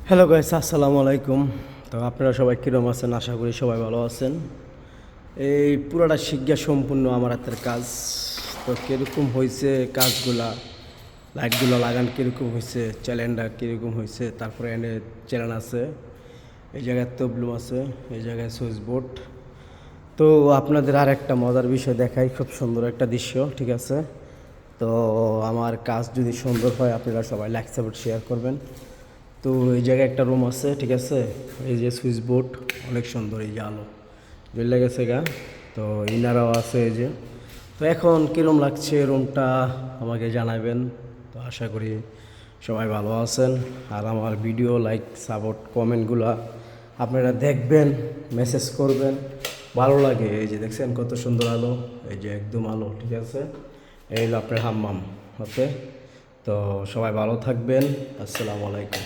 Hello guys, আসসালামু আলাইকুম। তো আপনারা সবাই কীরকম আছেন? আশা করি সবাই ভালো আছেন। এই পুরোটা শিক্ষা সম্পূর্ণ আমার হাতের কাজ। তো কীরকম হয়েছে কাজগুলা, লাইটগুলো লাগান কীরকম হয়েছে, চ্যালেঞ্জটা কীরকম হয়েছে, তারপরে এনে চ্যালেঞ্জ আছে, এই জায়গায় তবলু আছে, এই জায়গায় সুইচ বোর্ড। তো আপনাদের আর একটা মজার বিষয় দেখাই, খুব সুন্দর একটা দৃশ্য, ঠিক আছে? তো আমার কাজ যদি সুন্দর হয় আপনারা সবাই লাইক সাপোর্ট শেয়ার করবেন। তো এই জায়গায় একটা রুম আছে, ঠিক আছে? এই যে সুইচ বোর্ড অনেক সুন্দর, এই যে আলো জ্বলে গেছে গা। তো ইনারাও আছে এই যে। তো এখন কীরকম লাগছে রুমটা আমাকে জানাবেন। তো আশা করি সবাই ভালো আছেন। আর আমার ভিডিও লাইক সাপোর্ট কমেন্টগুলো আপনারা দেখবেন, মেসেজ করবেন, ভালো লাগে। এই যে দেখছেন কত সুন্দর আলো, এই যে একদম আলো, ঠিক আছে? এই হলো আপনার হাম্মাম, ওকে? তো সবাই ভালো থাকবেন। আসসালামু আলাইকুম।